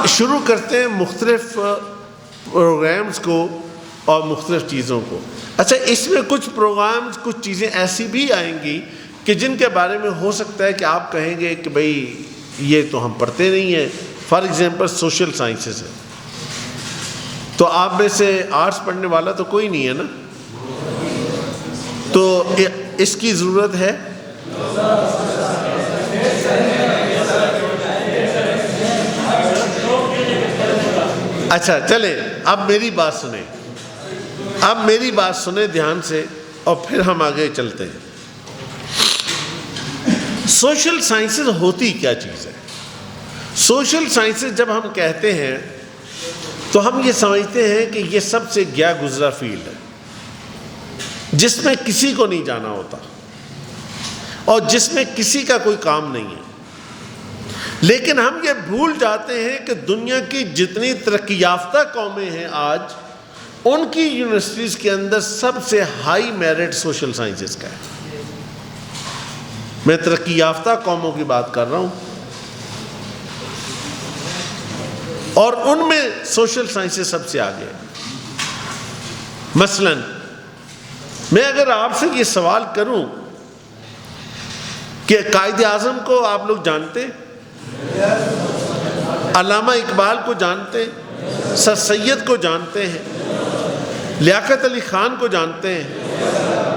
شروع کرتے ہیں مختلف پروگرامز کو اور مختلف چیزوں کو. اچھا، اس میں کچھ پروگرامز، کچھ چیزیں ایسی بھی آئیں گی کہ جن کے بارے میں ہو سکتا ہے کہ آپ کہیں گے کہ بھئی یہ تو ہم پڑھتے نہیں ہیں. فار ایگزامپل سوشل سائنسز ہے، تو آپ میں سے آرٹس پڑھنے والا تو کوئی نہیں ہے نا، تو اس کی ضرورت ہے. اچھا چلیں، اب میری بات سنیں، دھیان سے، اور پھر ہم آگے چلتے ہیں. سوشل سائنسز ہوتی کیا چیز ہے؟ سوشل سائنسز جب ہم کہتے ہیں تو ہم یہ سمجھتے ہیں کہ یہ سب سے گیا گزرا فیلڈ ہے جس میں کسی کو نہیں جانا ہوتا اور جس میں کسی کا کوئی کام نہیں ہے. لیکن ہم یہ بھول جاتے ہیں کہ دنیا کی جتنی ترقی یافتہ قومیں ہیں آج، ان کی یونیورسٹیز کے اندر سب سے ہائی میرٹ سوشل سائنسز کا ہے. میں ترقی یافتہ قوموں کی بات کر رہا ہوں، اور ان میں سوشل سائنسز سب سے آگے ہے. مثلا میں اگر آپ سے یہ سوال کروں کہ قائد اعظم کو آپ لوگ جانتے، علامہ اقبال کو جانتے، سر سید کو جانتے ہیں، لیاقت علی خان کو جانتے ہیں،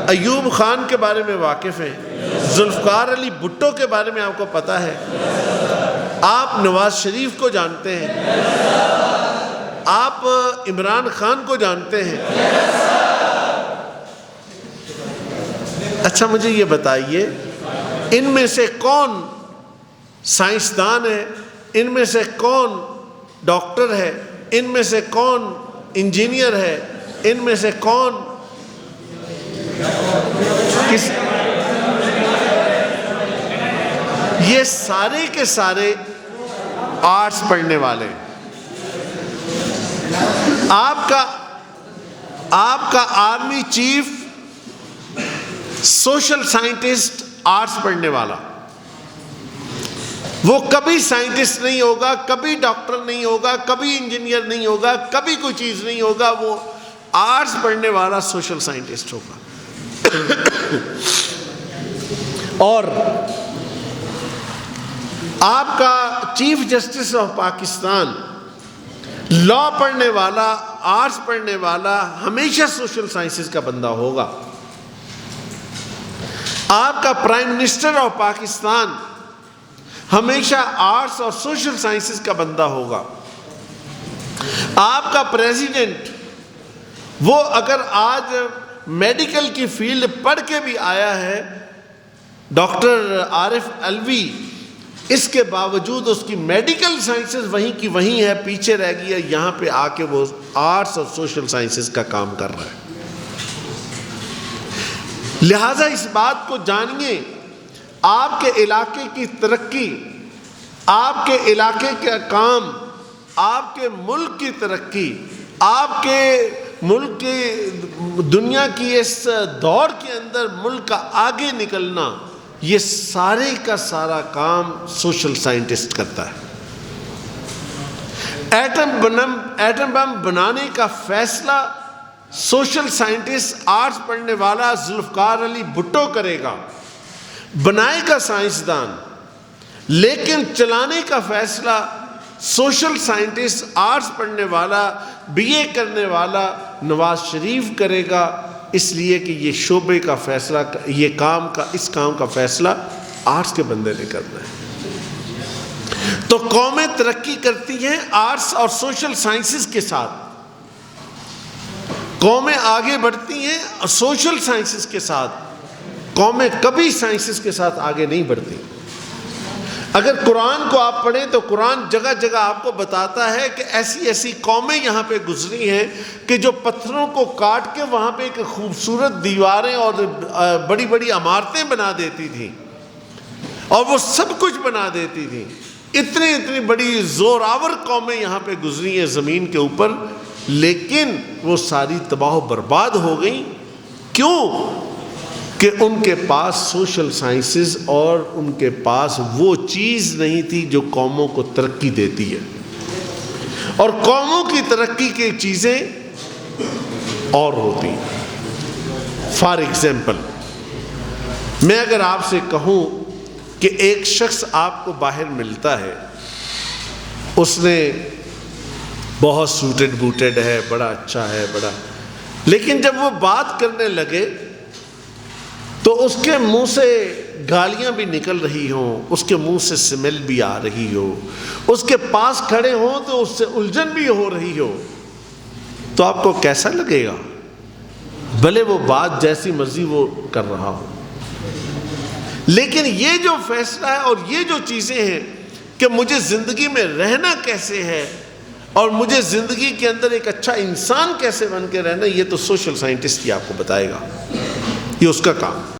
ایوب خان کے بارے میں واقف ہیں، ذوالفقار علی بھٹو کے بارے میں آپ کو پتہ ہے، آپ نواز شریف کو جانتے ہیں، آپ عمران خان کو جانتے ہیں. اچھا مجھے یہ بتائیے، ان میں سے کون سائنسدان ہے، ان میں سے کون ڈاکٹر ہے، ان میں سے کون انجینئر ہے، ان میں سے کون یہ سارے کے سارے آرٹس پڑھنے والے. آپ کا army chief social scientist arts پڑھنے والا، وہ کبھی سائنٹسٹ نہیں ہوگا، کبھی ڈاکٹر نہیں ہوگا، کبھی انجینئر نہیں ہوگا، کبھی کوئی چیز نہیں ہوگا، وہ آرٹس پڑھنے والا سوشل سائنٹسٹ ہوگا. اور آپ کا چیف جسٹس آف پاکستان لا پڑھنے والا، آرٹس پڑھنے والا، ہمیشہ سوشل سائنسز کا بندہ ہوگا. آپ کا پرائم منسٹر آف پاکستان ہمیشہ آرٹس اور سوشل سائنسز کا بندہ ہوگا. آپ کا پریزیڈنٹ، وہ اگر آج میڈیکل کی فیلڈ پڑھ کے بھی آیا ہے، ڈاکٹر عارف علوی، اس کے باوجود اس کی میڈیکل سائنسز وہیں کی وہیں ہے، پیچھے رہ گئی ہے. یہاں پہ آ کے وہ آرٹس اور سوشل سائنسز کا کام کر رہا ہے. لہٰذا اس بات کو جانیے، آپ کے علاقے کی ترقی، آپ کے علاقے کا کام، آپ کے ملک کی ترقی، آپ کے ملک کی دنیا کی اس دور کے اندر ملک کا آگے نکلنا، یہ سارے کا سارا کام سوشل سائنٹسٹ کرتا ہے. ایٹم بم بنانے کا فیصلہ سوشل سائنٹسٹ، آرٹس پڑھنے والا ذوالفقار علی بھٹو کرے گا، بنائے گا سائنسدان. لیکن چلانے کا فیصلہ سوشل سائنٹسٹ، آرٹس پڑھنے والا، بی اے کرنے والا نواز شریف کرے گا، اس لیے کہ یہ شعبے کا فیصلہ، اس کام کا فیصلہ آرٹس کے بندے نے کرنا ہے. تو قومیں ترقی کرتی ہیں آرٹس اور سوشل سائنسز کے ساتھ، قومیں آگے بڑھتی ہیں سوشل سائنسز کے ساتھ، قومیں کبھی سائنسز کے ساتھ آگے نہیں بڑھتی. اگر قرآن کو آپ پڑھیں تو قرآن جگہ جگہ آپ کو بتاتا ہے کہ ایسی ایسی قومیں یہاں پہ گزری ہیں کہ جو پتھروں کو کاٹ کے وہاں پہ ایک خوبصورت دیواریں اور بڑی بڑی عمارتیں بنا دیتی تھیں، اور وہ سب کچھ بنا دیتی تھیں. اتنی بڑی زوراور قومیں یہاں پہ گزری ہیں زمین کے اوپر، لیکن وہ ساری تباہ و برباد ہو گئیں. کیوں؟ کہ ان کے پاس سوشل سائنسز اور ان کے پاس وہ چیز نہیں تھی جو قوموں کو ترقی دیتی ہے. اور قوموں کی ترقی کی چیزیں اور ہوتی ہیں۔ فار ایگزامپل، میں اگر آپ سے کہوں کہ ایک شخص آپ کو باہر ملتا ہے، اس نے بہت سوٹڈ بوٹڈ ہے، بڑا اچھا ہے، لیکن جب وہ بات کرنے لگے تو اس کے منہ سے گالیاں بھی نکل رہی ہوں، اس کے منہ سے سمیل بھی آ رہی ہو، اس کے پاس کھڑے ہوں تو اس سے الجھن بھی ہو رہی ہو، تو آپ کو کیسا لگے گا؟ بھلے وہ بات جیسی مرضی وہ کر رہا ہو۔ لیکن یہ جو فیصلہ ہے اور یہ جو چیزیں ہیں کہ مجھے زندگی میں رہنا کیسے ہے اور مجھے زندگی کے اندر ایک اچھا انسان کیسے بن کے رہنا، یہ تو سوشل سائنٹسٹ ہی آپ کو بتائے گا، یہ اس کا کام۔